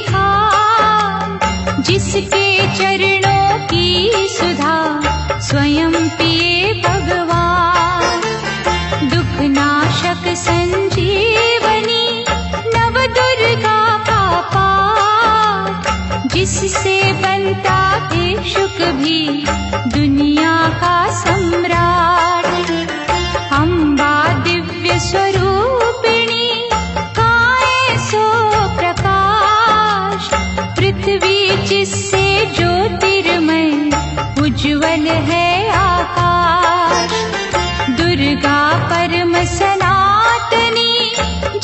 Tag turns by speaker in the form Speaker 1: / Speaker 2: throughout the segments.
Speaker 1: था, जिसके चरणों की सुधा स्वयं पिए भगवान। दुख नाशक संजीवनी नव दुर्गा का पाठ, जिससे बनता भिक्षुक भी दुनिया का सम्राट। अम्बा दिव्य स्वरूपिणी काए सो प्रकाश, पृथ्वी जिससे ज्योतिर्मय उज्ज्वल है आकाश। दुर्गा परम सनातनी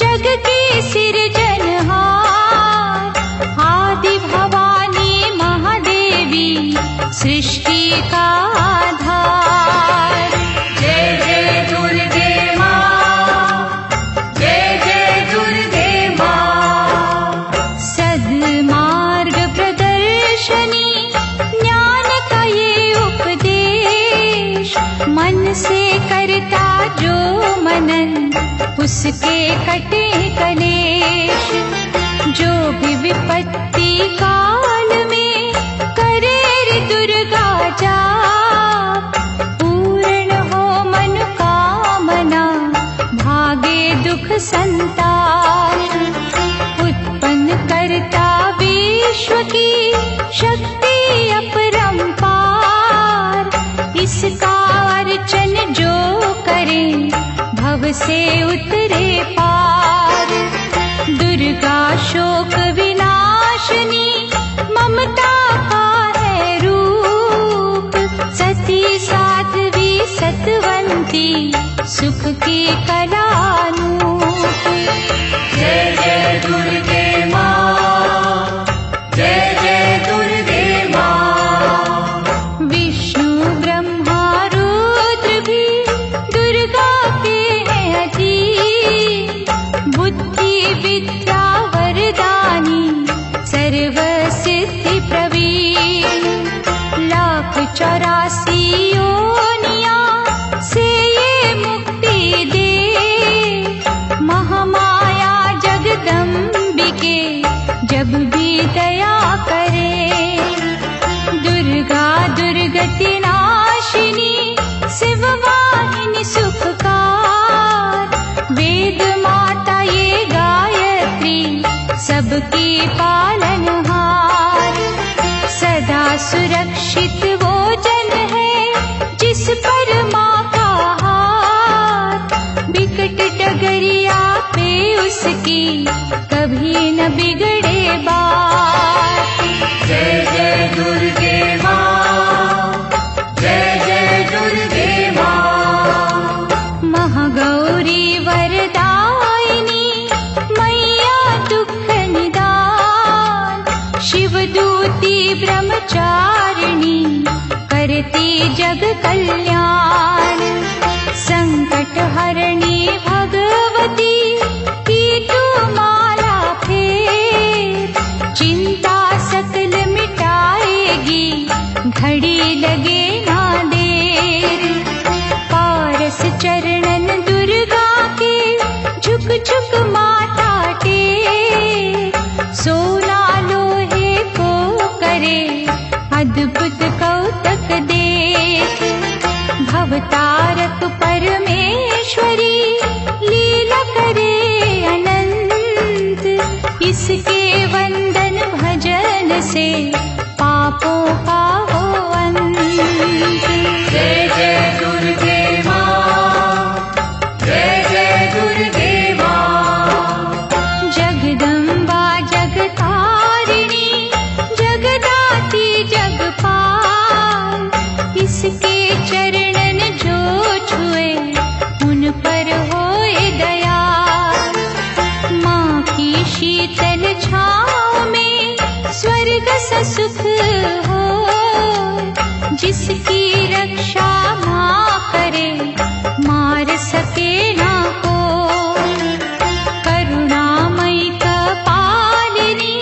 Speaker 1: जग की सिरजनहार, आदि भवानी महादेवी सृष्टि का आधार। जय जय दुर्गे माँ, जय जय दुर्गे माँ। सद्मार्ग प्रदर्शनी ज्ञान का ये उपदेश, मन से करता जो मनन उसके कटे कलेश। जो भी विपत्ति काल में करे रे दुर्गा जाप, पूर्ण हो मनोकामना भागे दुख संताप। उत्पन्न करता विश्व की शक्ति अपरंपार, इसका अर्चन जो करे भव से उतरे पार। दुर्गा शोक विनाशिनी ममता का है रूप, सती साध्वी सतवंती सुख की कलानूप। जय जय दुर्गे माँ, जय जय दुर्गे माँ। विष्णु ब्रह्मा रुद्र भी दुर्गा के हैं अधीन, बुद्धि विद्या वरदानी सर्व सिद्धि प्रवीण। 1,84 योनियां से ये मुक्ति दे, महामाया जगदम्बिके जब भी दया करे। दुर्गा दुर्गति नाशिनी शिव वाहिनी सुखकार, वेद माता ये गायत्री सबकी पालनहार। सदा सुरक्षित वो जन है जिस पर माँ का हाथ, विकट डगरिया पे उसकी कभी न बिगड़े बात। जय जय दुर्गे माँ, जय जय दुर्गे माँ। महागौरी वरदायिनी मैया दुख निदान, शिवदूती ब्रह्मचारिणी करती जग कल्याण। संकट हरणी भगवती की तू माला फेर, चिंता सकल मिटाएगी घड़ी लगे ना देर। पारस चरणन दुर्गा के झुक झुक माथा टेक, सोना लोहे को करे अद्भुत कौतक देख। भवतारक परमेश्वरी लीला करे अनंत, इसके वंदन भजन से पापों का हो अंत। जय जय दुर्गे माँ, जय जय दुर्गे माँ। जगदम्बा जगतारिणी जगदाती जगपाल, इसके चरणन जो छुए उन पर होए दयाल। माँ की शीतल छाँव में स्वर्ग सा सुख हो, जिसकी रक्षा माँ करे मार सके ना को। करुणामयी कपालिनी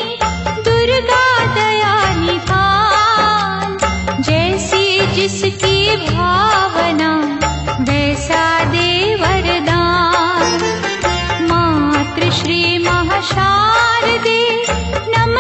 Speaker 1: दुर्गा दया निधान, जैसी जिसकी भावना वैसा दे वरदान। मातृ श्री महाशारदे नमः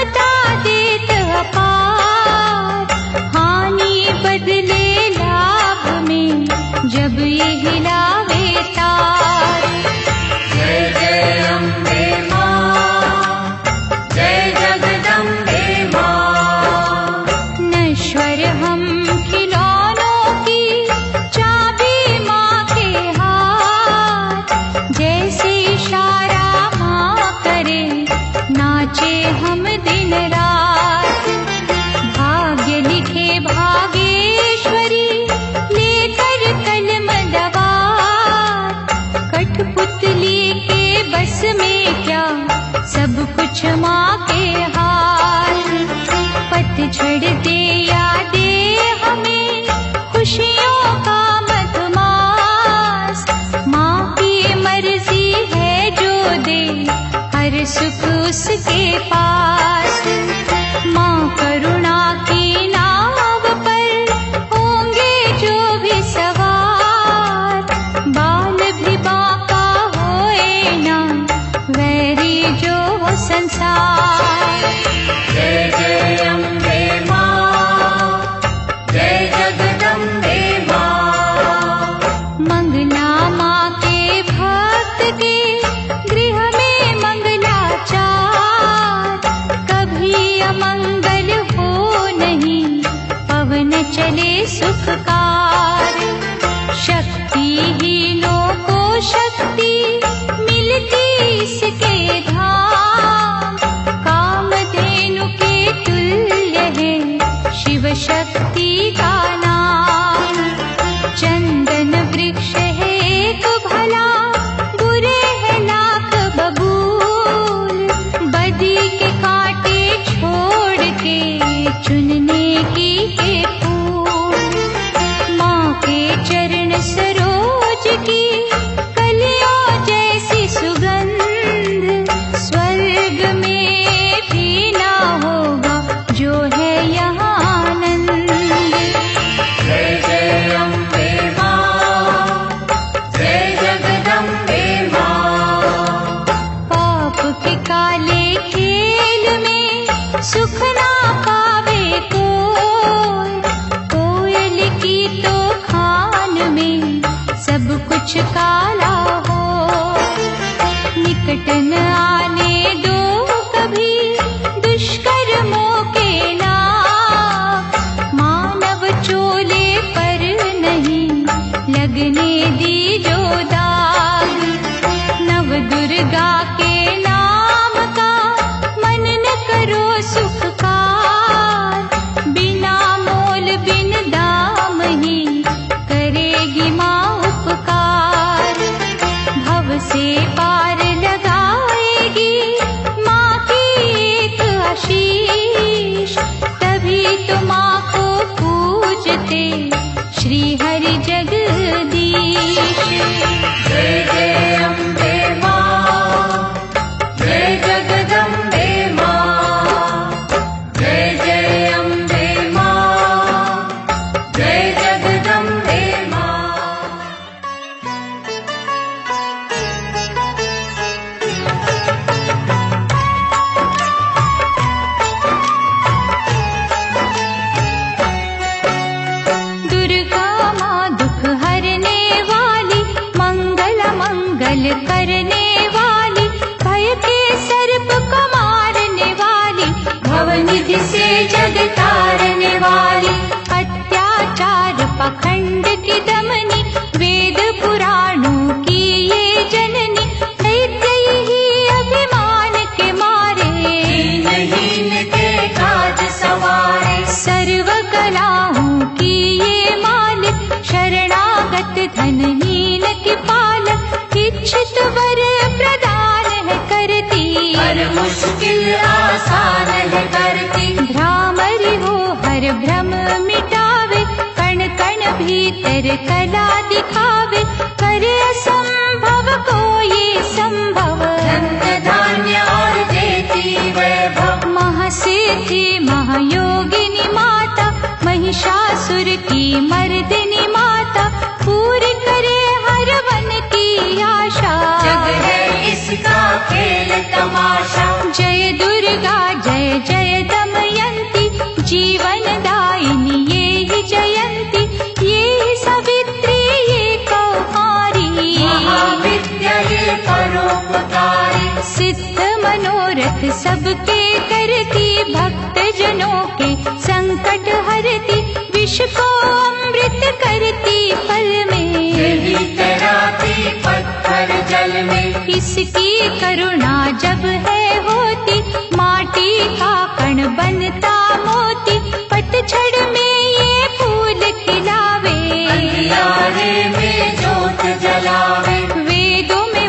Speaker 1: पुतली के बस में क्या, सब कुछ माँ के हाथ। पतझड़ दे या दे हमें खुशियों का मधुमास, माँ की मर्जी है जो दे हर सुख उसके पास। माँ करुणा की नाव पर होंगे जो भी सवार, बाल भी बांका होए ना वैरी जो हो संसार।
Speaker 2: जय जय अम्बे माँ, जय जगदम्बे माँ।
Speaker 1: मंगला माँ के भक्त के गृह में मंगलाचार, कभी अमंगल हो नहीं पवन चले सुखकार। शक्तिहीनों को शक्ति मिलती इसके धाम, कामधेनु के तुल्य है शिव शक्ति का नाम। चंदन वृक्ष है एक भला, बुरे है लाख बबूल, बदी के कांटे छोड़ के चुनने की के फूल। माँ के चरण सरोज की कलियों जैसी सुगंध, स्वर्ग में भी ना होगा जो है यहाँ आनंद।
Speaker 2: जय जय अम्बे माँ, जय जगदम्बे माँ।
Speaker 1: पाप के काले खेल में सुख ना पावे कोई, कोयल की तो खान में सब कुछ काला हो। निकट न आने दो कभी दुष्कर्मों के नाग, मानव चोले पर नहीं लगने दी जो दाग। नव दुर्गा के नाम का मनन करो सुखकार, बिना मोल बिन दाम ही करेगी माँ उपकार। भव से पार लगाएगी माँ की एक आशीष, तभी तो माँ को पूजते श्री हरि जगदीश।
Speaker 2: जय जय अम्बे माँ, जय जगदम्बे माँ। जय जय अम्बे माँ, जय जगदम्बे माँ।
Speaker 1: दुर्गा माँ दुख हरने वाली, मंगल मंगल करने वाली, भय के सर्प को मारने वाली,
Speaker 2: भवनिधि से जग तारने वाली,
Speaker 1: अत्याचार पखंड की दमनी, वेद पुराणों की ये जननी, दैत्य ही अभिमान के मारे,
Speaker 2: दीनहीन के काज सवारे,
Speaker 1: सर्व कलाओं की ये मालिक, शरणागत धनहीन की पालक, इच्छित वर प्रदान है करती,
Speaker 2: हर मुश्किल आसान है करती।
Speaker 1: भ्रामरी हो हर भ्रम मिटावे, कण कण भीतर कला दिखावे, करे असंभव को ये संभव,
Speaker 2: धन धान्य और देती वैभव,
Speaker 1: महासिद्धि महायोगिनी माता, महिषासुर की मर्दिनी माता, पूरी करे हर वन की आशा।
Speaker 2: जग है इसका खेल तमाशा।
Speaker 1: जय दुर्गा जय जय दमयंती, जीवन दायिनी ये ही जयंती, ये ही सावित्री ये कौमारी,
Speaker 2: महाविद्या ये परोपकारी,
Speaker 1: सिद्ध मनोरथ सबके करती, भक्त जनों के संकट हरती, विष को अमृत करती फल में,
Speaker 2: यही तैराती पत्थर जल में।
Speaker 1: इसकी करुणा जब है होती, माटी का कण बनता मोती, पतझड़ में ये फूल खिलावे,
Speaker 2: अंधियारे में जोत जलावे,
Speaker 1: वेदों में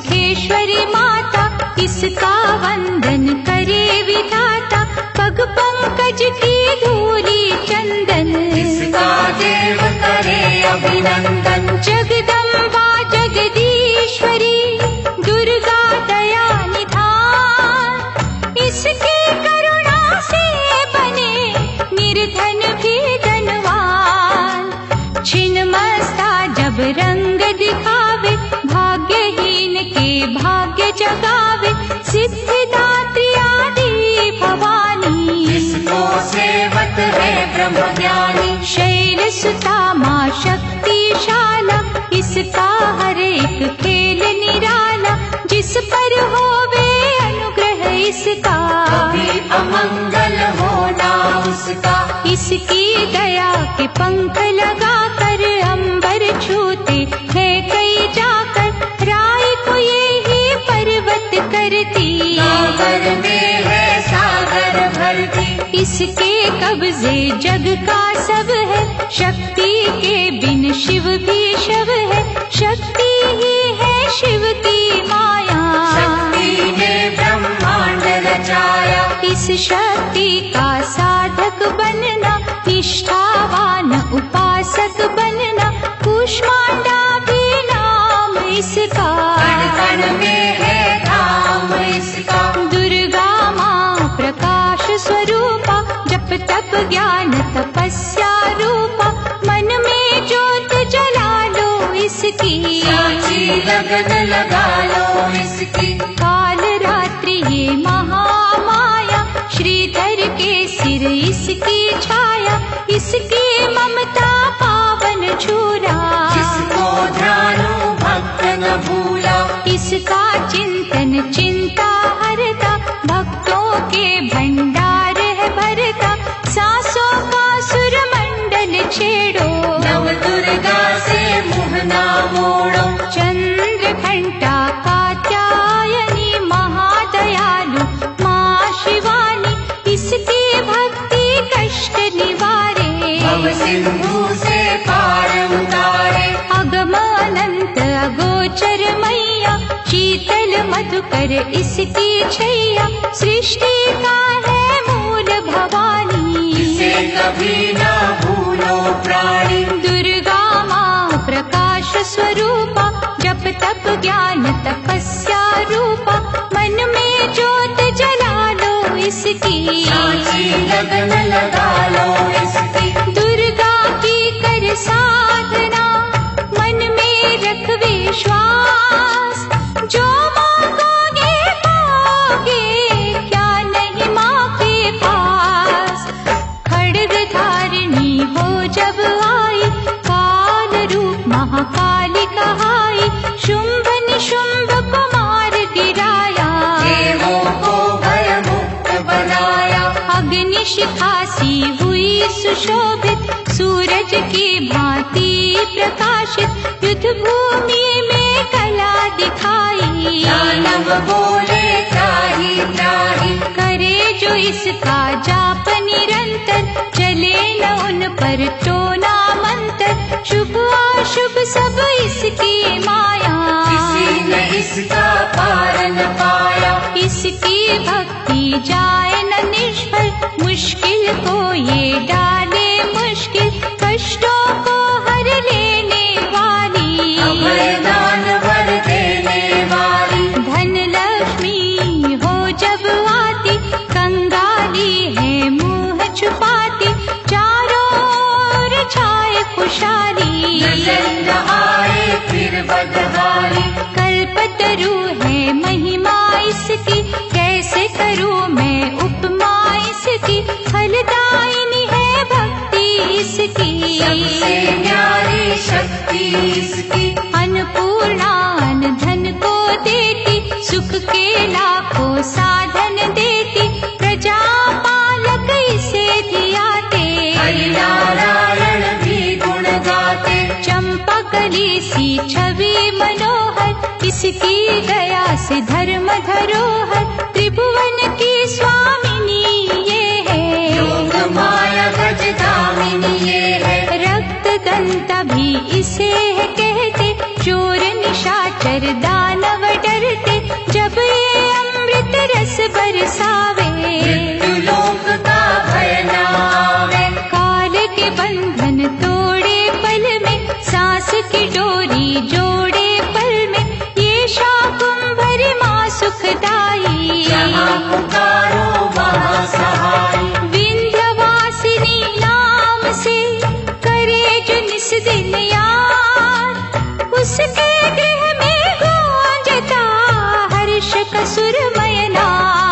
Speaker 1: सुखेश्वरी माता, इसका वंदन करे विधाता। पग पंकज की धूली चंदन,
Speaker 2: इसका देव करे अभिनंदन।
Speaker 1: जगदम्बा जगदीश्वरी, दुर्गा दया निधान। इसकी करुणा से बने निर्धन भी धनवान। छिन्नमस्ता जब रंग दिखावे, भाग्यहीन के भाग्य जगावे। सिद्धिदात्री आदि भवानी,
Speaker 2: इसको सेवत है ब्रह्म ज्ञानी।
Speaker 1: शैलसुता माँ शक्तिशाला, इसका हर एक खेल निराला। जिस पर होवे अनुग्रह इसका,
Speaker 2: कभी अमंगल होना उसका।
Speaker 1: इसकी दया के पंख लगा कर अंबर छूते हैं कई जाकर। राय को यही पर्वत करती,
Speaker 2: सागर में है सागर भरती।
Speaker 1: इसके कब्जे जग का सब है, शक्ति के बिन शिव भी शव है। शक्ति ही है शिव की माया,
Speaker 2: शक्ति ने ब्रह्मांड रचाया।
Speaker 1: इस शक्ति का साधक बनना, निष्ठावान उपासक बनना। कूष्मांडा भी नाम इसका,
Speaker 2: कण कण में है धाम इसका।
Speaker 1: दुर्गा माँ प्रकाश स्वरूपा, जप तप ज्ञान तपस्या रूपा। मन में ज्योत जला लो इसकी,
Speaker 2: साची लगन लगा लो इसकी।
Speaker 1: काल रात्रि ये महामाया, श्रीधर के सिर इसकी छाया। इसकी ममता पावन झूला,
Speaker 2: जिसको ध्यानु भक्त न भूला।
Speaker 1: इसका चिंतन चिंता हरता, भक्तों के भंडार है भरता। सांसों का सुर मंडल छेड़ो,
Speaker 2: नव दुर्गा से मुँह ना मोड़ो।
Speaker 1: चंद्र घंटा कात्यायनी, महादयालु माँ शिवानी। इसकी भक्ति कष्ट निवारे,
Speaker 2: भव सिंधु से पार उतारे।
Speaker 1: अगम अनंत अगोचर मैया, शीतल मधुकर इसकी छैया। सृष्टि का है मूल भवानी,
Speaker 2: इसे कभी ना भूलो प्राणी।
Speaker 1: दुर्गा माँ प्रकाश स्वरूपा, जप तप ज्ञान तपस्या रूपा। मन में ज्योत जला लो इसकी,
Speaker 2: साची लगन लगा लो इसकी।
Speaker 1: दुर्गा की कर साधना, मन में रख विश्वास। जो मांगोगे पाओगे, क्या नहीं माँ के पास। खड्ग धारिणी हो जब आई, काल रूप महाकाली कहाई। शुंभ निशुंभ को मार गिराया,
Speaker 2: देवों को भय मुक्त बनाया।
Speaker 1: अग्नि शिखा सी हुई सुशोभित, सूरज की भांति प्रकाशित। युद्ध भूमि में कला दिखाई,
Speaker 2: दानव बोले त्राहि त्राहि।
Speaker 1: करे जो इसका जाप निरंतर, चले न उन पर टोना मंत्र। शुभ अशुभ सब इसकी माया,
Speaker 2: किसी ने इसका पार न पाया।
Speaker 1: इसकी भक्ति जाए न निष्फल, मुश्किल को ये डाले मुश्किल। कष्टों को हर लेने वाली,
Speaker 2: अभय दान वर देने वाली।
Speaker 1: धन लक्ष्मी हो जब आती, कंगाली है मुंह छुपाती। चारों ओर छाए खुशहाली,
Speaker 2: नजर न आए फिर बदहाली।
Speaker 1: कल्पतरु है महिमा इसकी, कैसे करूं मैं उपमा इसकी। फलदायिनी है भक्ति इसकी,
Speaker 2: सबसे न्यारी शक्ति इसकी।
Speaker 1: अन्नपूर्णा अन्न धन को देती, सुख के लाखों साधन देती। प्रजा पालक इसे धियाते,
Speaker 2: हरि नारायण भी गुण गाते।
Speaker 1: चंपा कली सी छवि मनोहर, इसकी दया से धर्म धरोहर। त्रिभुवन की स्वामिनी ये है,
Speaker 2: योग माया गजधामिनी ये है।
Speaker 1: रक्त दंता भी इसे है कहते। चोर निशाचर दानव डर बरसावे,
Speaker 2: मृत्युलोक का भय न आवे।
Speaker 1: काल के बंधन तोड़े पल में, सांस की डोरी जोड़े पल में, ये शाकुंभरी माँ सुखदाई।
Speaker 2: जहाँ पुकारो वहाँ सहाय,
Speaker 1: विंध्यवासिनी नाम से करे जो निस दिन याद, उसके गृह में गूंजता हर्ष का सुरमय नाद।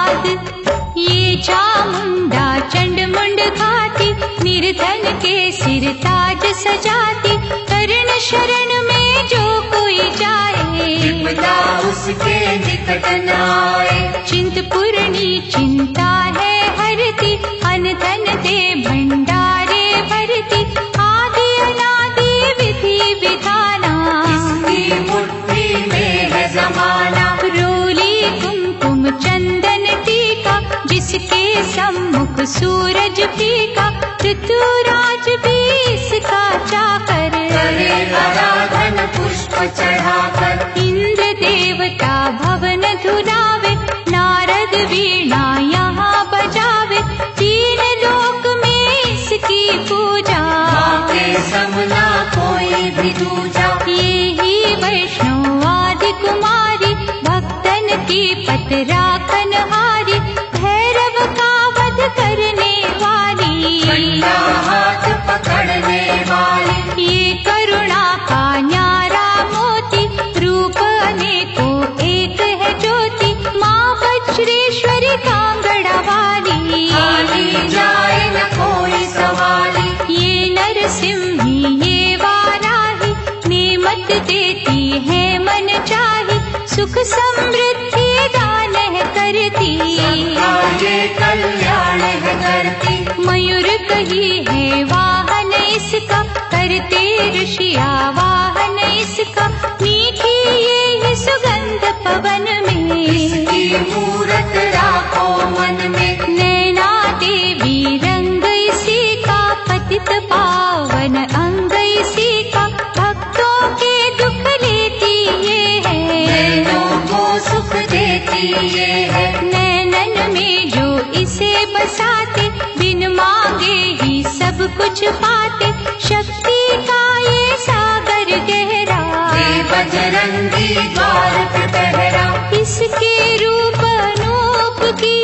Speaker 1: ये चामुंडा चंडमुंड घाती, निर्धन के सिर ताज सजाती, कर्ण शरण में जो कोई जाए,
Speaker 2: विपदा उसके निकट न आए।
Speaker 1: चिंतपूर्णी चिंता है हरती, अन धन दे भंडारे भरती, आदि अनादि विधि विधाना,
Speaker 2: इसकी मुट्ठी में है जमाना।
Speaker 1: रोली कुमकुम चंदन टीका, जिसके सम्मुख सूरज फीका, ऋतुराज भी इसका चाकर,
Speaker 2: करे आराधन पुष्प चढ़ाकर।
Speaker 1: इंद्र देवता भवन धुलावे, नारद वीणा यहाँ बजावे, तीन लोक में इसकी पूजा,
Speaker 2: माँ के समना कोई भी दूजा।
Speaker 1: ये ही वैष्णव आदि कुमारी, भक्तन की पत राखन हारी, भैरव का वध करने वाली,
Speaker 2: बंदा हाथ पकड़ने वाली।
Speaker 1: ये करुणा का न्यारा मोती, रूप अनेकों एक है ज्योति, माँ वज्रेश्वरी कांगड़ा वाली,
Speaker 2: खाली जाए न कोई सवाली।
Speaker 1: ये नरसिंही ये वाराही, नेमत देती है मन चाही, सुख समृद्धि दान है करती,
Speaker 2: सबका ये कल्याण है करती।
Speaker 1: मयूर कही है वाहन इसका, करते ऋषिया वाहन इसका, मीठी ये सुगंध पवन में,
Speaker 2: इसकी मूरत राखो मन में।
Speaker 1: नैना देवी रंग इसी का, पतित पावन अंग इसी का, भक्तों के दुख लेती ये है,
Speaker 2: नैनों को सुख देती ये है।
Speaker 1: नैनन में जो इसे बसाते, बिन मांगे ही सब कुछ पाते, शक्ति का ये सागर गहरा,
Speaker 2: ये बजरंगी द्वार पे पहरा।
Speaker 1: इसके रूप अनूप की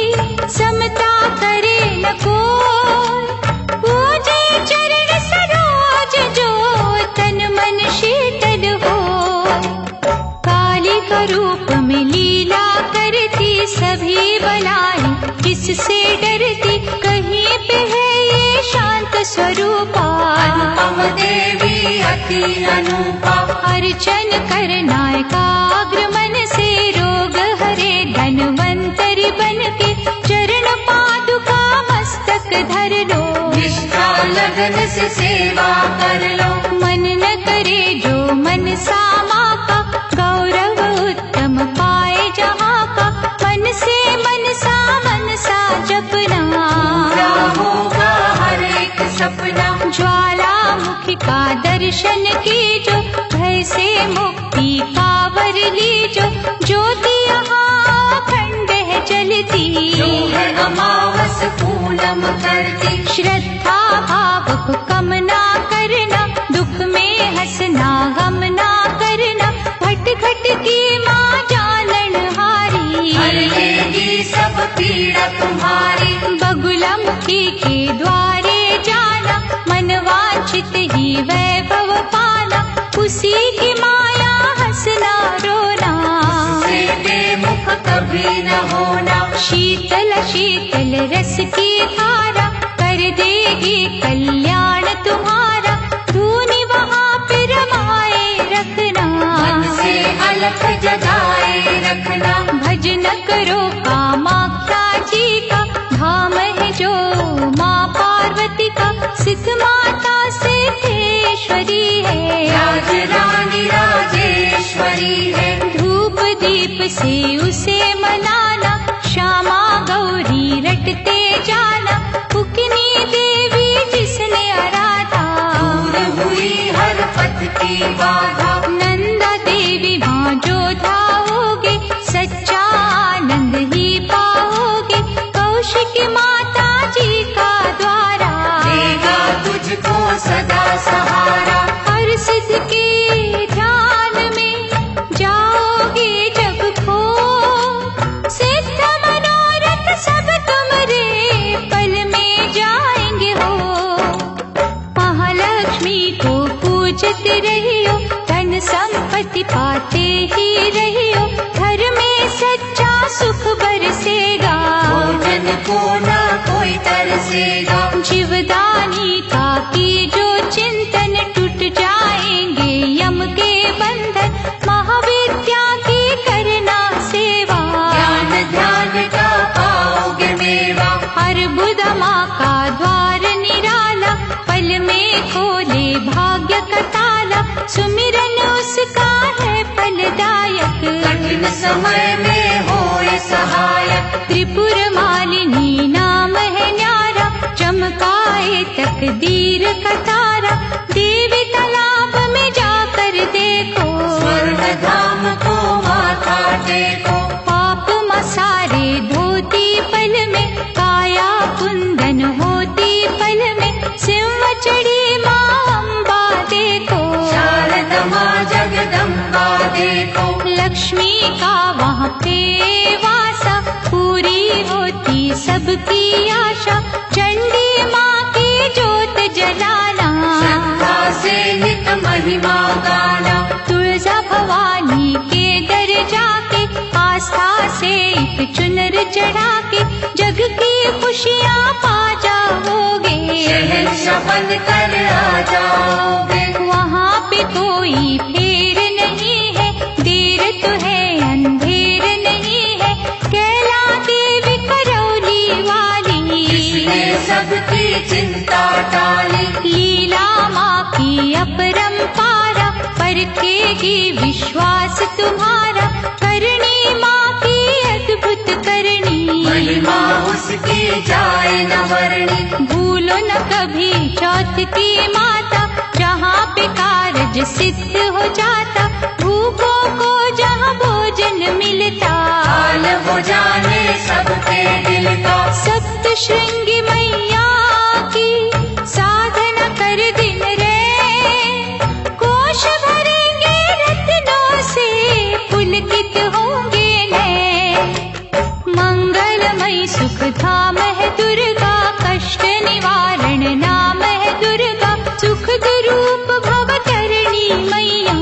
Speaker 1: समता करे न कोई, पूजे चरण सरोज जो तन मन शीतल हो, काली का रूप में लीला करती, सभी बनाई किससे डरती, कहीं पे है ये शांत स्वरूपा,
Speaker 2: अनुपम देवी अति अनुपा।
Speaker 1: अर्चन करना एकाग्र मन से, रोग हरे धनवंतरी बन के, चरण पादुका मस्तक धर लो,
Speaker 2: निष्ठा लगन से सेवा कर लो।
Speaker 1: मन न करे जो मन सामा का, गौरव उत्तम पाए जहाँ का, मन से मनसा जपना,
Speaker 2: पूरा होगा हर एक सपना।
Speaker 1: ज्वालामुखी का दर्शन कीजो, भय से मुक्ति पावर लीजो, ज्योति यहाँ अखंड है जलती,
Speaker 2: जो है अमावस पूनम करती।
Speaker 1: श्रद्धा भाव को कम ना करना, दुख में हंसना गम ना करना, भट घट की माँ जानन हारी,
Speaker 2: हर लेगी सब पीड़ा तुम्हारी।
Speaker 1: बगुला मुखी के द्वारे जाना, मन वांछित ही वैभव पाना, उसी की माया हंसना रोना,
Speaker 2: से बेमुख कभी न होना।
Speaker 1: शीतल शीतल रस की धारा, कर देगी कल्याण तुम्हारा, धूनी वहाँ पे रमाए रखना,
Speaker 2: मन से अलख जगाए रखना।
Speaker 1: भजन करो कामाख्या जी का, धाम है जो माँ पार्वती का, सिद्ध माता सिद्धेश्वरी है,
Speaker 2: राज रानी राजेश्वरी है।
Speaker 1: धूप दीप से उसे मनाना, श्यामा गौरी रटते जाना, उकनी देवी जिसने आराधा,
Speaker 2: दूर हुई हर पथ की बाधा।
Speaker 1: नंदा देवी माँ जो धाओगे, सच्चा आनंद ही पाओगे, सुमिरन उसका है फलदायक।
Speaker 2: कठिन समय में होए सहायक।
Speaker 1: त्रिपुर मालिनी नाम है न्यारा, चमकाए तकदीर का तारा। देवी तालाब में जाकर देखो,
Speaker 2: स्वर्ण धाम को माथा टेको।
Speaker 1: पाप मसारे धोती पल में, काया कुंदन होती पल में। सिंह चढ़ी माँ अम्बा देखो,
Speaker 2: शारदा माँ जगदम्बा देखो।
Speaker 1: लक्ष्मी का वहाँ पे वासा, पूरी होती सबकी आशा। चंडी माँ की जोत जलाना,
Speaker 2: श्रद्धा से नित महिमा गाना।
Speaker 1: तुलजा भवानी के दर जाके, आस्था से एक चुनर चढ़ा के। जग की खुशियाँ पा जाओगे,
Speaker 2: शहंशाह बन कर आ जाओगे।
Speaker 1: वहाँ पे कोई फेर नहीं है, देर तो है अंधेर नहीं है। कैला देवी करौली वाली,
Speaker 2: इसने सबकी चिंता टाली।
Speaker 1: लीला माँ की अपरंपारा, परखेगी विश्वास तुम्हारा। करनी माँ की अद्भुत करनी,
Speaker 2: महिमा उसकी जाए न वर्णी।
Speaker 1: भूलो न कभी चौथ की माता, जहाँ पे कारज सिद्ध हो जाता। भूखों को जहाँ भोजन मिलता,
Speaker 2: हाल हो जाने सबके दिल का।
Speaker 1: सप्त श्रृंगी मैया की साधना कर दिन रे। कोश भरेंगे रत्नों से, पुलकित होंगे नैन। मंगलमयी सुख धाम है दुर्गा, कष्ट निवारण नाम है दुर्गा। सुख रूप भवतरणी मैया,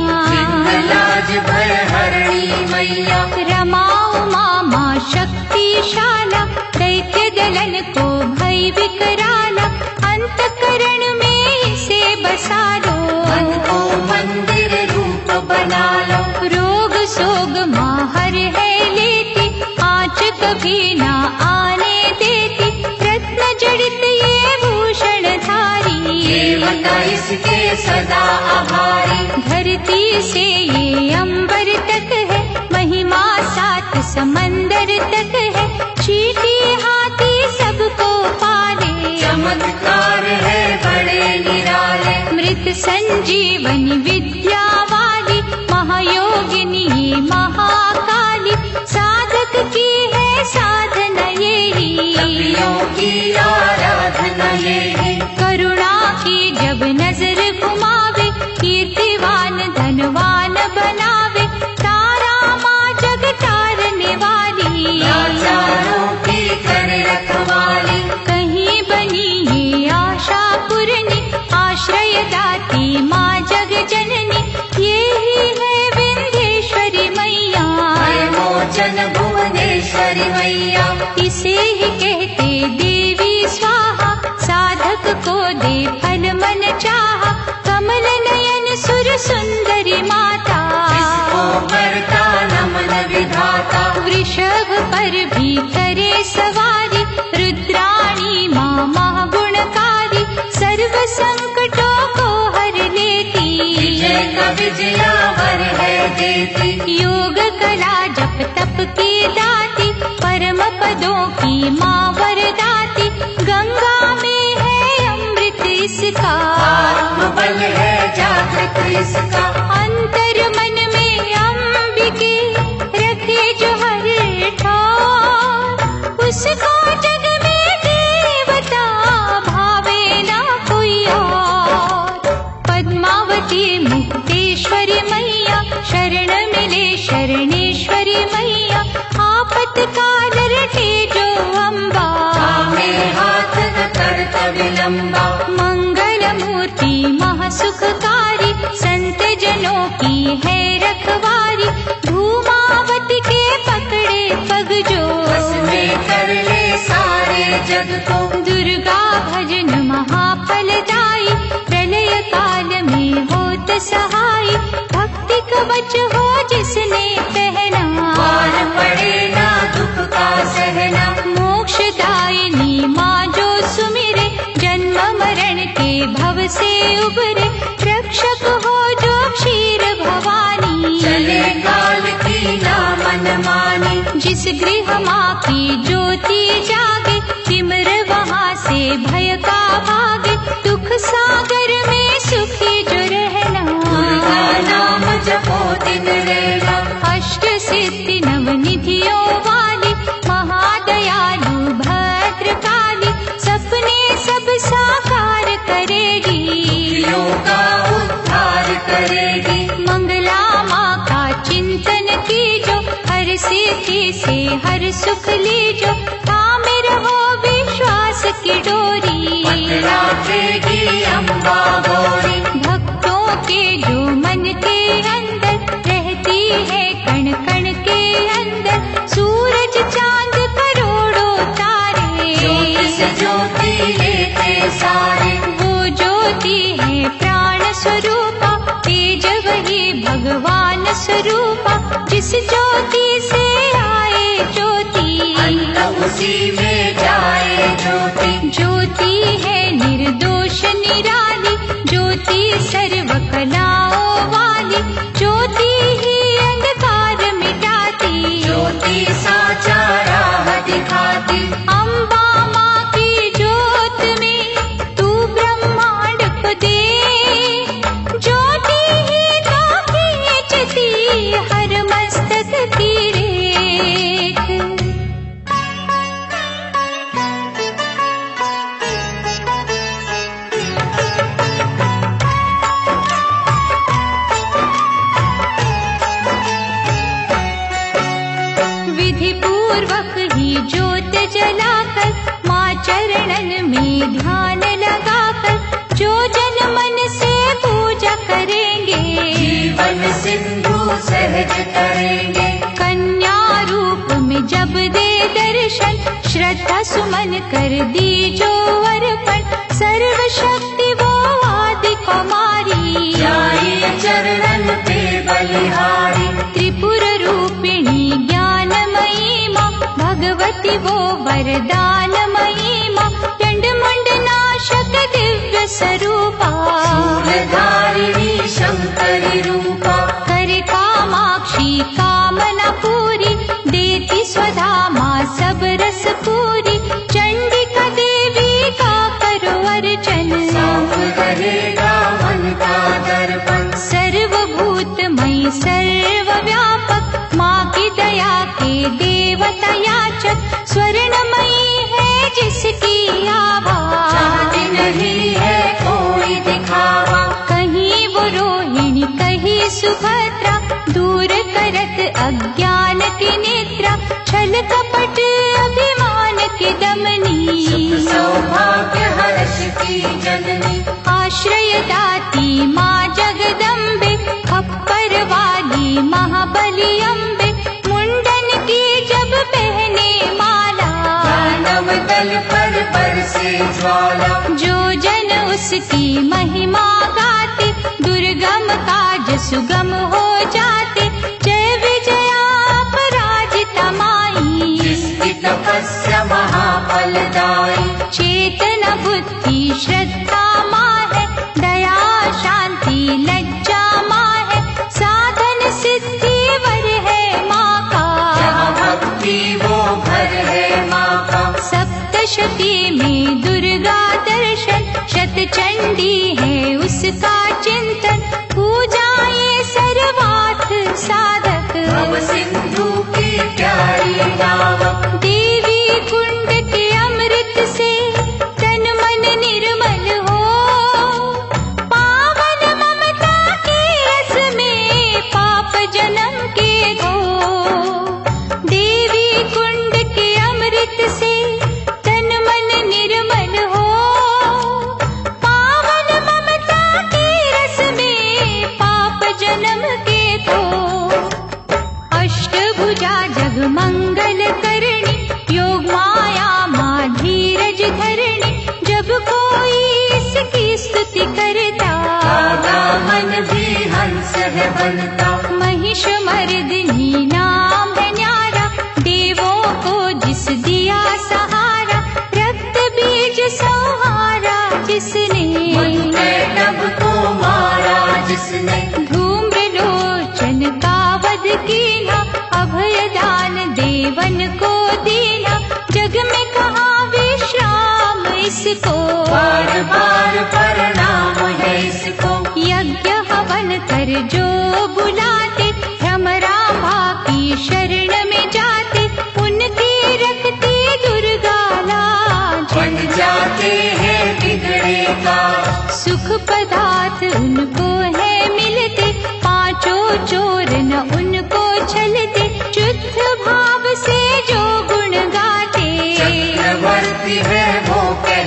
Speaker 2: लाज भय हरणी मैया।
Speaker 1: रमा उमा माँ शक्तिशाला, दैत्य दलन को भय विकराला। अंतकरण में इसे बसा लो,
Speaker 2: मन को मंदिर रूप बना लो।
Speaker 1: रोग सोग माँ हर है लेती, आँच कभी ना आने देती। रत्न जड़ित ये भूषण धारी,
Speaker 2: देवता इसके सदा आभारी।
Speaker 1: धरती से ये अंबर तक है, महिमा सात समंदर तक है। चीटी हाथी सबको पाले,
Speaker 2: चमत्कार है बड़े निराले।
Speaker 1: मृत संजीवनी विद्या वाली, महायोगिनी महाकाली। साधक की है साधना यही,
Speaker 2: कपियों की आराधना यही।
Speaker 1: करुणा की जब नजर घुमावे, कीर्तिवान धनवान बनावे। तारा माँ जग तारने वाली,
Speaker 2: लाचारों की कर रखवाली।
Speaker 1: कहीं बनी ये आशा पूरनी, आश्रय दाती माँ जग जननी। यही है विंध्येश्वरी मैया,
Speaker 2: मोचन भुवनेश्वरी मैया।
Speaker 1: इसे ही कहते देवी स्वाहा। साधक को दे फल मन चाहा, कमल नयन सुर सुंदरी माता।
Speaker 2: इसको करता नमन विधाता।
Speaker 1: वृषभ पर भी करे सवारी, रुद्राणी माँ महागुणकारी। सर्व संकटों को हर लेती,
Speaker 2: विजय का विजयावर है देती।
Speaker 1: योग कला जप तप की दाती, परम पदों की माँ वरदाती। गंगा में है अमृत इसका,
Speaker 2: आत्मबल है जागृत इसका।
Speaker 1: अंतर मन में अंबिके रखे जो हर ठौर। उसको जग में देवता भावे ना कोई और। पद्मावती मुक्तेश्वरी मैया, शरण मिले शरणेश्वरी मैया। आपत्काल रटे जो अम्बा,
Speaker 2: में हाथ न करता विलंबा।
Speaker 1: मंगल मूर्ति महासुखकारी, संत जनों की है रखवारी। धूमावती के पकड़े पग जो,
Speaker 2: बस में कर ले सारे जग को।
Speaker 1: दुर्गा भजन महाफलदायी, प्रलय काल में होत सहाय। भक्ति कवच हो जिसने पहना,
Speaker 2: पार पड़े ना दुख का सहना।
Speaker 1: मोक्षदायिनी माँ जो सुमिरे, जन्म मरण के भव से उबरे। रक्षक हो जो क्षीण
Speaker 2: भवानी।
Speaker 1: जिस गृह माँ की ज्योति जागे, तिमिर वहाँ से भय का भागे। दुख सागर में सुखी जो रहना,
Speaker 2: दुर्गा नाम जपो दिन रहना।
Speaker 1: अष्ट सिद्धि नवनिधियों वाली, महादयालु भद्रकाली, सपने सब साकार करेगी,
Speaker 2: दुखियों का उद्धार करेगी।
Speaker 1: मंगला माँ का चिंतन कीजो, हर सिद्धि से हर सुख लीजो। थामे रहो विश्वास की डोरी,
Speaker 2: राखेगी अम्बा गौरी।
Speaker 1: भक्तों के जो मन के अंदर रहती है, कण कण के अंदर सूरज चांद करोड़ों तारे।
Speaker 2: ज्योति से ज्योति लेते सारे,
Speaker 1: वो ज्योति है प्राण स्वरूपा, तेज वही भगवान स्वरूपा। जिस ज्योति से आए ज्योति,
Speaker 2: अंत उसी में जाए ज्योति।
Speaker 1: ज्योति है निर्दोष निराली, ज्योति सर्व कलाओं वाली, ज्योति ही अंधकार मिटाती,
Speaker 2: ज्योति साचा राह दिखाती।
Speaker 1: अम्बा माँ की ज्योत में तू ब्रह्मांड को दे, ज्योति ही तो खींचती हर मस्तक की रेख। विधि पूर्वक ही ज्योत जलाकर, माँ चरणन में ध्यान लगाकर, जो जन मन से पूजा करेंगे,
Speaker 2: जीवन सिंधु सहज करेंगे।
Speaker 1: कन्या रूप में जब दे दर्शन, श्रद्धा सुमन कर दी जो अर्पण, सर्वशक्ति वो आदि कुमारी,
Speaker 2: जाइए चरणन पे बलिहारी।
Speaker 1: त्रिपुर रूपिणी ज्ञानमयी माँ, भगवती वो वरदानमयी माँ, चंड मुंड नाशक दिव्य स्वरूपा,
Speaker 2: शूलधारिणी शंकरी रूपा।
Speaker 1: करे कामाक्षी कामना पूरी, देती स्वधा माँ सब रस पूरी। चंडिका देवी का करो अर्चन,
Speaker 2: साफ रहेगा मन का दर्पण।
Speaker 1: सर्वभूतमयी सर्वव्यापक, माँ की दया के देवता याचक, स्वर्णमयी है जिसकी आभा,
Speaker 2: चाहती नहीं है कोई दिखावा।
Speaker 1: कहीं वो रोहिणी कहीं सुभद्रा, दूर करत अज्ञान की निद्रा, छल कपट अभिमान की दमनी,
Speaker 2: सौभाग्य हर्ष की जननी।
Speaker 1: आश्रय दाती माँ जगदम्बे, खप्पर वाली महाबली अम्बे, मुंडन की जब पहने माला,
Speaker 2: दानव दल पर बरसे ज्वाला।
Speaker 1: जो जन उसकी महिमा गाते, दुर्गम काज सुगम हो जाते। जय विजया अपराजिता माई,
Speaker 2: जिसकी तपस्या महाफलदायी।
Speaker 1: चेतना बुद्धि श्रद्धा माँ है, दया शांति लज्जा माँ है, साधन सिद्धि वर है माँ का,
Speaker 2: जहाँ भक्ति वो घर है माँ का।
Speaker 1: सप्तशती में दुर्गा दर्शन, शतचंडी है उसका चिंतन, पूजा ये सर्वार्थ साधक,
Speaker 2: भव सिंधु की प्यारी नावक।
Speaker 1: देवी कुंड के अमृत से तन मन निर्मल हो, पावन ममता के रस में पाप जन्म के धो। देवी कुंड के अमृत से तन मन निर्मल हो, पावन ममता के रस में पाप जन्म के धो। अष्टभुजा जगमंगल करणी, योग माया माँ धीरज धरणी, जब कोई इसकी स्तुति करता,
Speaker 2: दादा मन भी हंस है बनता।
Speaker 1: महिष मर्दिनी नाम है न्यारा, देवों को जिस दिया सहारा, रक्त बीज संहारा जिसने,
Speaker 2: तब को मारा जिसने।
Speaker 1: धूम्र लोचन का वध कीना, अभय दान दे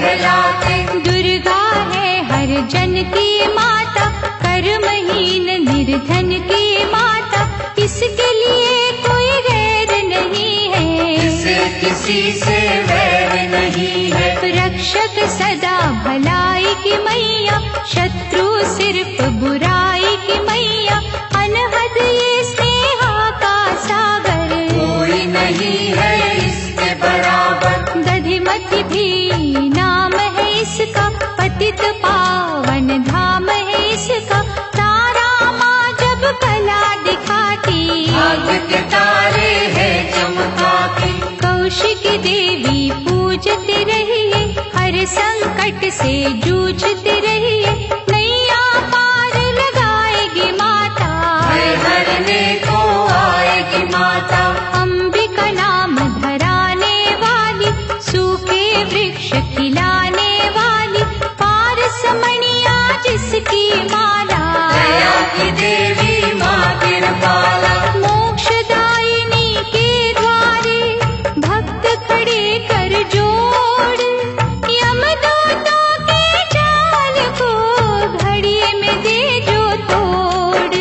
Speaker 2: कहलाते।
Speaker 1: दुर्गा है हर जन की माता, कर्महीन निर्धन की माता, इसके लिए कोई गैर नहीं है,
Speaker 2: इसे किसी से वैर नहीं है।
Speaker 1: रक्षक सदा भलाई की मैया, शत्रु सिर्फ बुराई की मैया, अनहद ये स्नेहा का सागर,
Speaker 2: कोई नहीं है इसके बराबर।
Speaker 1: दधिमति भी नाम है इसका, पतित पावन धाम है इसका, तारा माँ जब कला दिखाती,
Speaker 2: भाग्य के तारे हैं चमकाती।
Speaker 1: कौशिकी देवी पूजते रहिए, हर संकट से जूझते रहिए, नैया पार लगाएगी माता,
Speaker 2: भय हरने को आएगी माता।
Speaker 1: अंबिका नाम धराने वाली, सूखे वृक्ष खिलाने वाली, पारसमणिया जिसकी माला,
Speaker 2: दया की देवी माँ कृपाला।
Speaker 1: मोक्षदायिनी के द्वारे भक्त खड़े कर जोड़, यमदूतों के जाल को घड़िए में दे जो तोड़,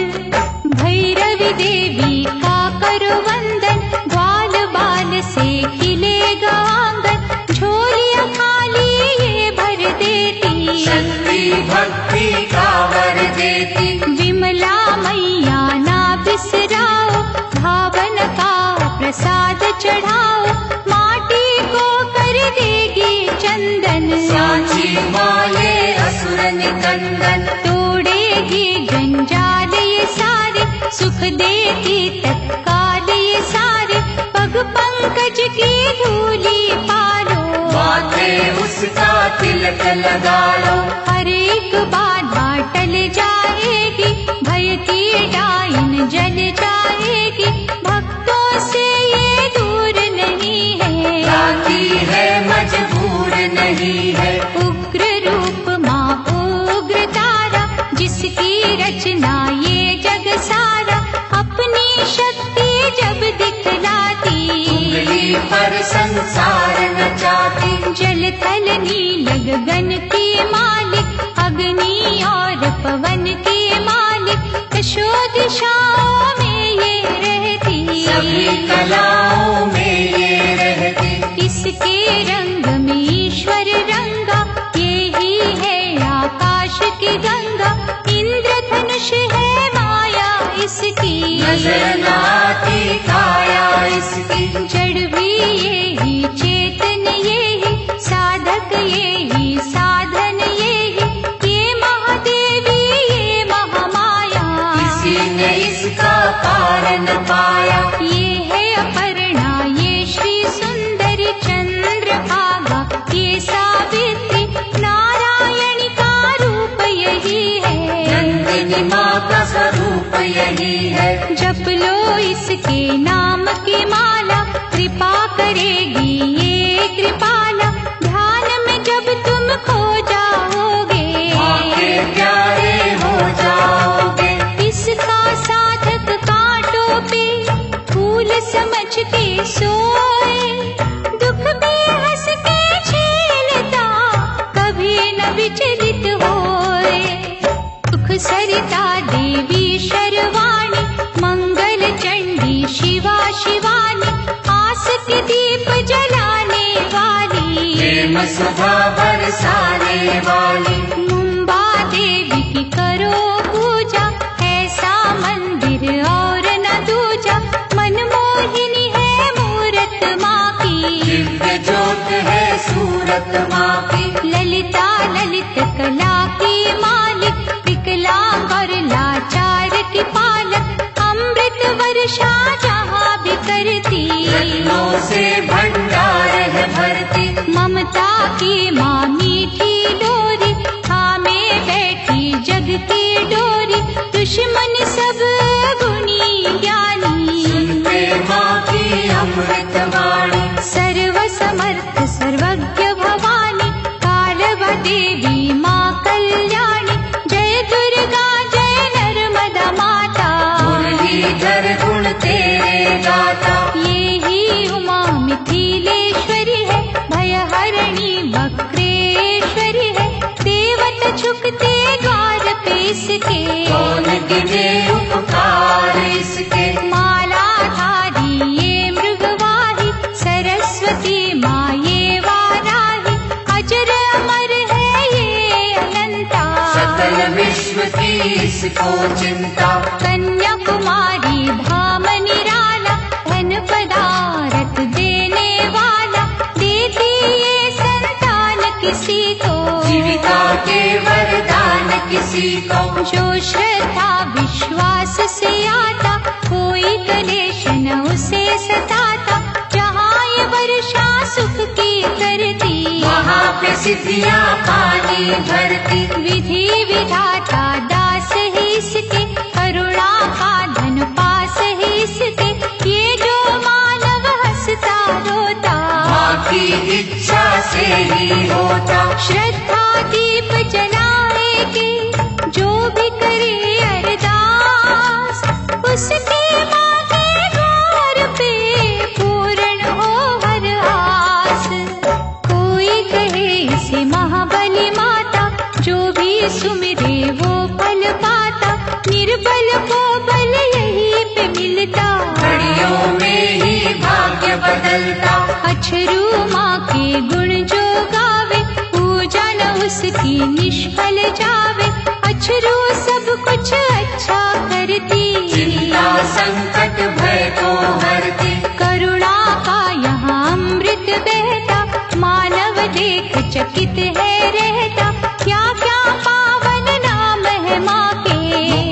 Speaker 1: भैरवी देवी का करो वंदन, ग्वाल बाल से खिलेगा आंगन, झोलियां खाली ये भर देती,
Speaker 2: शक्ति भक्ति का वर देती।
Speaker 1: विमला मैया ना बिसराओ, भावन का प्रसाद चढ़ाओ, माटी को कर देगी चंदन,
Speaker 2: सांची माये असुर निकंदन।
Speaker 1: तोड़ेगी जंजाल ये सारे, सुख देगी तत्काल ये सारे, पग पंकज की धूली पालो,
Speaker 2: माथे उसका तिलक लगा लो।
Speaker 1: हर एक बाधा टल जाएगी, भय की डाइन जल जाएगी, भक्तों से ये दूर नहीं है,
Speaker 2: राती है मजबूर नहीं है।
Speaker 1: उग्र रूप माँ उग्र तारा, जिसकी रचना ये जग सारा, अपनी शक्ति जब दिखलाती,
Speaker 2: उंगली पर संसार नचाती।
Speaker 1: जल थल नील गगन की मालिक, अग्नि और पवन की मालिक, दशो दिशाओं में ये रहती,
Speaker 2: सभी कलाओं में ये रहती।
Speaker 1: इसके रंग में ईश्वर रंगा, ये ही है आकाश की गंगा, इंद्रधनुष है माया इसकी,
Speaker 2: नजर न आती काया इसकी।
Speaker 1: जड़ भी ये ही चेतन ये ही, साधक ये ही साधन ये ही, ये महादेवी ये महामाया,
Speaker 2: किसी ने इसका कारण पाया।
Speaker 1: ये है अपर्णा ये श्री सुंदरी चंद्रभागा, ये सावित्री नारायणी का रूप यही है,
Speaker 2: नंदिनी माँ का स्वरूप यही है।
Speaker 1: जप लो इसके नाम की माला, कृपा करेगी ये कृपाला, ध्यान में जब तुम खो जाओगे,
Speaker 2: माँ के प्यारे हो जाओगे।
Speaker 1: इसका साधक कांटों पे फूल समझ के सोए, दुख भी हंस के झेलता, कभी न विचलित होए, सुख सरिता देवी शर्वाणी, मंगल चंडी शिवा शिवानी, आस के दीप जलाने वाली,
Speaker 2: प्रेम सुधा बरसाने वाली।
Speaker 1: मुंबा देवी की करो पूजा, ऐसा मंदिर और न दूजा, मनमोहिनी है मूरत माँ की,
Speaker 2: दिव्य ज्योत है सूरत माँ की।
Speaker 1: ललिता ललित कला की मालिक, विकलांग और लाचार की पालक, अमृत वर्षा जहाँ भी करती,
Speaker 2: रत्नों से भंडार है भरती।
Speaker 1: ममता की माँ मीठी डोरी, थामे बैठी जग की डोरी, दुश्मन सब गुणी ज्ञानी,
Speaker 2: सुनते माँ की अमृत वाणी।
Speaker 1: सर्व समर्थ सर्वज्ञ भवानी, कालवा देवी माँ कल्याणी, जय दुर्गा जय नर्मदा माता,
Speaker 2: मुरलीधर गुण तेरे गाता।
Speaker 1: ये ही उमा मिथिलेश्वरी है, भय हरणी वक्रे झुकते द्वार पे इसके,
Speaker 2: कौन गिने उपकार इसके।
Speaker 1: मालाधारी ये मृगवाही, सरस्वती माँ ये वाराही, अजर अमर है ये अनंता,
Speaker 2: सकल विश्व की इसको चिंता।
Speaker 1: कन्याकुमारी धाम निराला, धन पदारथ देने वाला, देती ये संतान किसी को,
Speaker 2: जीविका के वरदान किसी को।
Speaker 1: जो श्रद्धा विश्वास से आता, कोई कलेश न उसे सताता, जहाँ ये वर्षा सुख की करती,
Speaker 2: वहाँ पे सिद्धियाँ पानी भरती।
Speaker 1: विधि विधाता दास है इसके, करुणा का धन पास है इसके, ये जो मानव हंसता रोता,
Speaker 2: माँ की इच्छा से ही होता।
Speaker 1: श्रद्धा दीप जलाएगी जो भी करे अरदास, उसके माँ के द्वार पे पूर्ण हो हर आस। कोई कहे इसे महाबली माता, जो भी सुमिरे वो फल पाता, निर्बल को बल यही पे मिलता,
Speaker 2: घड़ियों में ही भाग्य बदलता।
Speaker 1: अछरू माँ के गुण जो गावे, पूजा न उसकी निष्फल जावे, अछरू सब कुछ अच्छा करती,
Speaker 2: चिंता संकट भय को हरती।
Speaker 1: करुणा का यहाँ अमृत बहता, मानव देख चकित है रहता, क्या क्या पावन नाम है माँ के,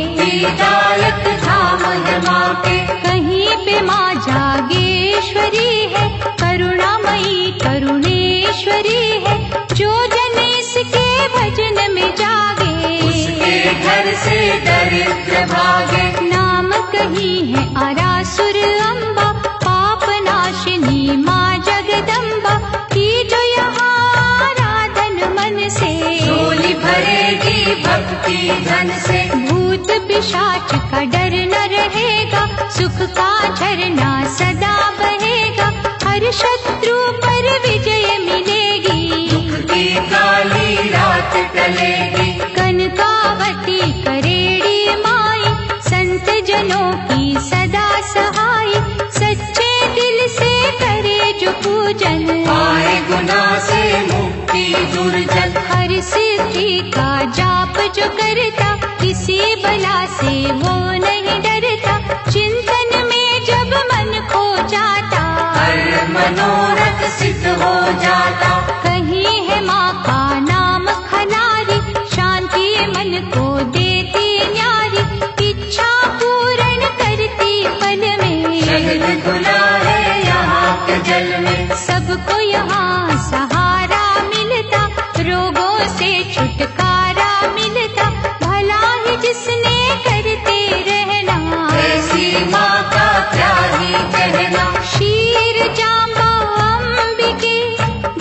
Speaker 2: मुक्तिदायक धाम है माँ के।
Speaker 1: कहीं पे माँ जागेश्वरी है, करुणामयी करुणेश्वरी है, जो जन इसके भजन में जागे,
Speaker 2: उसके घर से दरिद्र भागे।
Speaker 1: नाम कहीं है आरासुर अम्बा, पाप नाशिनी माँ जगदम्बा, की जो यहाँ आराधन मन से,
Speaker 2: झोली भरेगी भक्ति धन से।
Speaker 1: भूत पिशाच का डर न रहेगा, सुख का झरना सदा बहेगा, हर शत्रु पर विजय मिलेगी,
Speaker 2: की काली रात टलेगी।
Speaker 1: कनकावती करेड़ी माई, संत जनों की सदा सहाय, सच्चे दिल से करे जो पूजन,
Speaker 2: आए गुनाह से मुक्ति दुर्जन।
Speaker 1: हर सिद्धि का जाप जो करता, किसी बला से वो नहीं डरता, चिंतन में जब मन खो जाता,
Speaker 2: हर मनोरथ सिद्ध हो जाता।
Speaker 1: कहीं है माँ का नाम खनारी, शांति मन को देती न्यारी, इच्छा पूर्ण करती पल में,
Speaker 2: शहद घुला है यहाँ के जल में।
Speaker 1: सबको यहाँ सहारा मिलता, रोगों से छुटकारा मिलता, भला ही जिसने करते रहना,
Speaker 2: ऐसी माँ का क्या ही कहना।
Speaker 1: क्षीर जाम्बा अंबिके,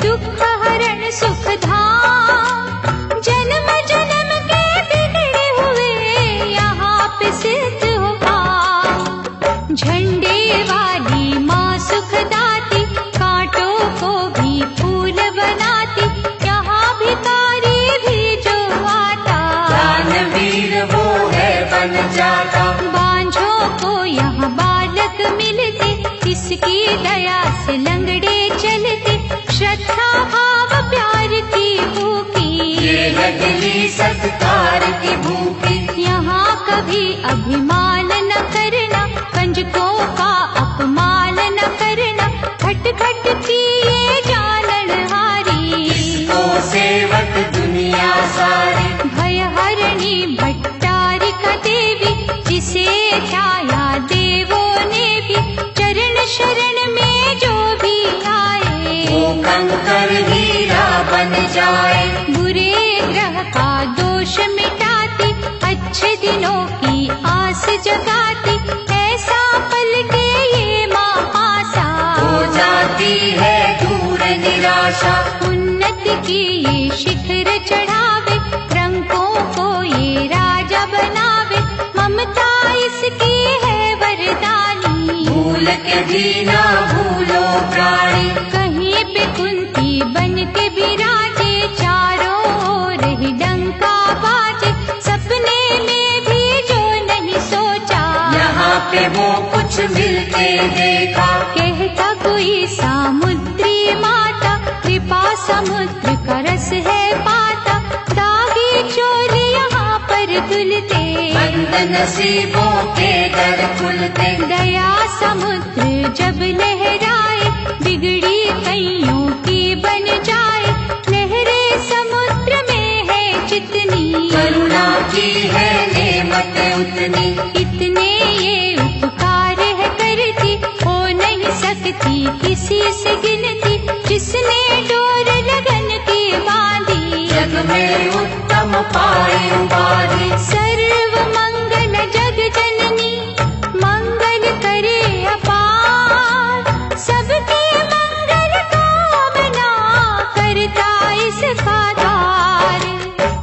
Speaker 1: दुख हरण सुख धाम, जन्म जन्म के बिगड़े हुए यहाँ पे सिद्ध होगा, झंडे वाली माँ सुखदाती, कांटों को भी फूल बनाती, यहाँ भिखारी भी जो आता,
Speaker 2: दानवीर वो है बन जाता।
Speaker 1: बांझों को यहाँ बालक मिलते, इसकी दया से लंगड़े चलते, श्रद्धा भाव प्यार की भूखी,
Speaker 2: ये लगली सत्कार की भूखी।
Speaker 1: यहाँ कभी अभिमान न करना, कंजकों का अपमान न करना, खट खट की ये जानन हारी,
Speaker 2: इसको सेवक दुनिया सारी।
Speaker 1: भय हरणी भट्टारिका देवी, जिसे ध्याया देवों ने भी, चरण शरण में जो भी आए,
Speaker 2: वो कंकर हीरा बन जाए।
Speaker 1: बुरे ग्रह का दोष मिटाती, अच्छे दिनों की आस जगाती, ऐसा पल के ये माँ पासा,
Speaker 2: हो जाती है दूर निराशा।
Speaker 1: उन्नति की ये शिखर चढ़ावे, रंगों को ये राजा बनावे, ममता इसकी है वरदानी,
Speaker 2: भूल के भी ना भूलो प्राणी।
Speaker 1: कहीं पे कुंती बन के विराजे, चारों ओर ही डंका
Speaker 2: में देखा।
Speaker 1: कहता कोई सामुद्री माता, कृपा समुद्र का रस है पाता। दागी चोर यहाँ पर धुलते,
Speaker 2: बंद नसीबों के दर खुलते।
Speaker 1: दया समुद्र जब लहराए, बिगड़ी कईयों की बन जाए। लहरे समुद्र में है जितनी,
Speaker 2: करुणा की है नेमत उतनी।
Speaker 1: इतने ये उपकार है करती, हो नहीं सकती किसी से गिनती। जिसने डोर लगन की बांधी,
Speaker 2: जग में उत्तम पाई उपाधि।
Speaker 1: सर्व मंगल जग जननी, मंगल करे अपार। सबके मंगल कामना, करता इसका धार।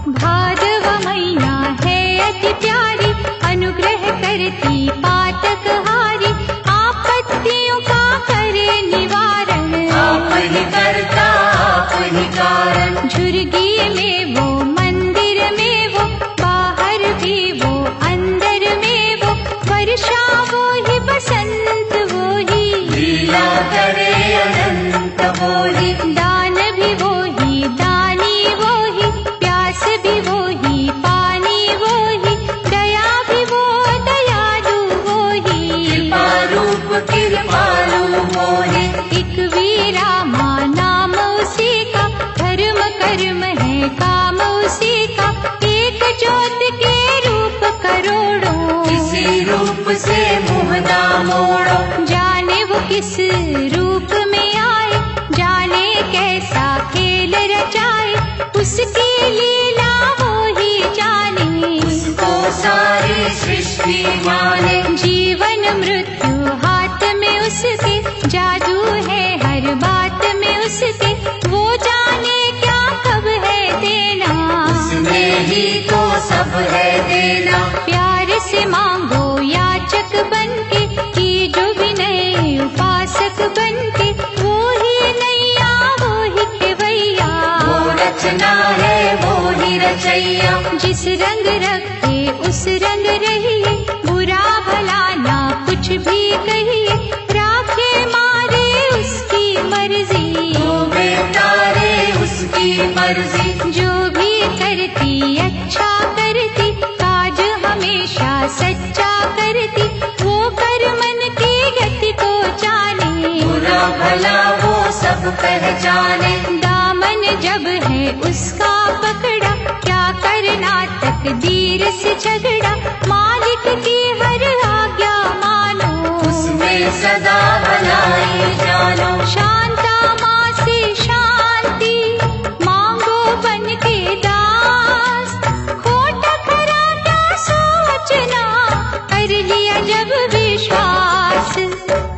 Speaker 1: भादव मैया है अति प्यारी, अनुग्रह करती पातक हारी। आपत्तियों का करे निवारण,
Speaker 2: आप ही करता आप ही कारण।
Speaker 1: झुर्गी में वो, मंदिर में वो, बाहर भी वो, अंदर में वो। वर्षा वो ही, बसंत वो ही,
Speaker 2: लीला करे अनंत वो ही।
Speaker 1: दान भी वो ही, दानी वो ही, प्यास भी वो ही, पानी वो ही। दया भी वो, दयालु वो ही,
Speaker 2: कृपा रूप कृपालु वो ही।
Speaker 1: एक वीरा माँ नाम उसी का, धर्म कर्म है काम उसी का। एक ज्योत के रूप करोड़ों,
Speaker 2: किसी रूप से मुँह ना मोड़ो।
Speaker 1: जाने वो किस रूप में आए, जाने कैसा खेल रचाए। उसकी लीला वो ही जाने,
Speaker 2: उसको सारी सृष्टि माने।
Speaker 1: जीवन मृत्यु हाथ में उसके, जादू है हर बात में उसके। वो जाने क्या कब है देना,
Speaker 2: उसमें ही तो सब है देना।
Speaker 1: प्यार से मांगो याचक बनके, की जो विनय उपासक बनके। वो ही नैया वो ही खेवैया,
Speaker 2: वो रचना है वो ही रचैया।
Speaker 1: जिस रंग रखे उस रंग रहिए, बुरा भला ना कुछ भी कहिए। राखे मारे उसकी मर्जी,
Speaker 2: वो बेतारे उसकी मर्जी।
Speaker 1: जो भी करती अच्छा करती, काज हमेशा सच्चा करती। वो कर मन की गति को जाने,
Speaker 2: बुरा भला वो सब पहचाने।
Speaker 1: दामन जब है उसका पकड़ा, क्या करना तकदीर से झगड़ा। मालिक की हर आज्ञा मानो,
Speaker 2: उसमें सदा भलाई जानो।
Speaker 1: शांता माँ से शांति मांगो बन के दास। खोटा खरा क्या सोचना, कर लिया जब विश्वास।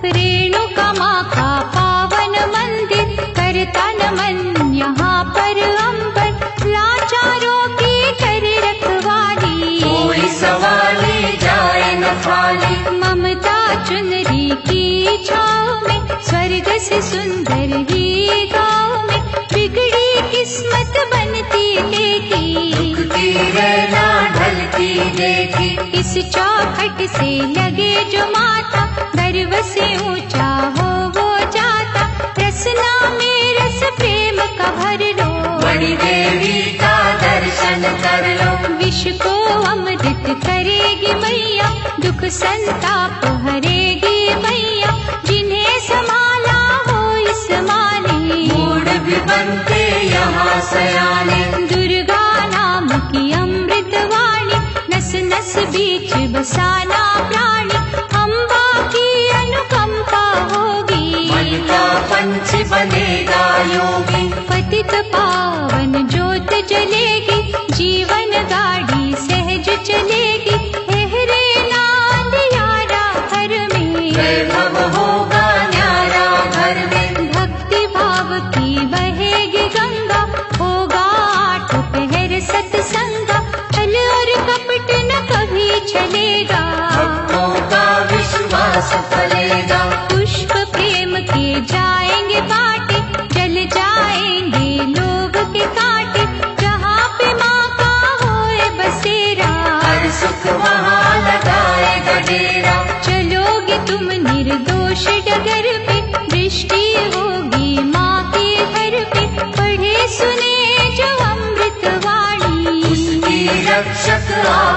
Speaker 1: रेणुका माँ का पावन मंदिर, करता नमन यहाँ पर अंबर। लाचारों की करे रखवाली,
Speaker 2: कोई सवाली जाए न खाली।
Speaker 1: ममता चुनरी की छाँव में, स्वर्ग से सुंदर ही गाँव में। बिगड़ी किस्मत बनती देखी,
Speaker 2: दुखती रहना ढलती देखी।
Speaker 1: इस चौखट से लगे जो माथा, गर्व से ऊंचा हो वो जाता। रसना में रस प्रेम का भर लो,
Speaker 2: बड़ी देवी का दर्शन कर लो।
Speaker 1: विश्व को अमृत करेगी मैया, दुख संताप हरेगी मैया। जिन्हें संभाला हो इस माने,
Speaker 2: मूड भी बनते यहाँ सयाने।
Speaker 1: दुर्गा नाम की अमृत वाणी, नस नस बीच बसाना प्राणी। अम्बा की अनुकंपा होगी,
Speaker 2: मन का पंच बनेगा योगी।
Speaker 1: पतित पावन ज्योत जलेगी, जीवन गाड़ी सहज चलेगी। हेहरे नांद यारा घर में,
Speaker 2: वैभव होगा न्यारा घर में।
Speaker 1: भक्ति भाव की बहेगी गंगा, होगा आठ पहर सत्संगा। छल और कपट न कभी चलेगा,
Speaker 2: भक्तों का विश्वास फलेगा।
Speaker 1: पुष्प प्रेम के जाएंगे बाटे, जल जाए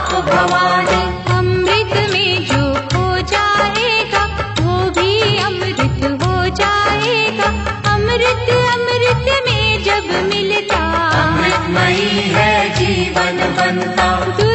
Speaker 2: आप भवानी।
Speaker 1: अमृत में जो खो जाएगा वो भी अमृत हो जाएगा। अमृत अमृत में जब मिलता
Speaker 2: अमृतमयी है जीवन बनता।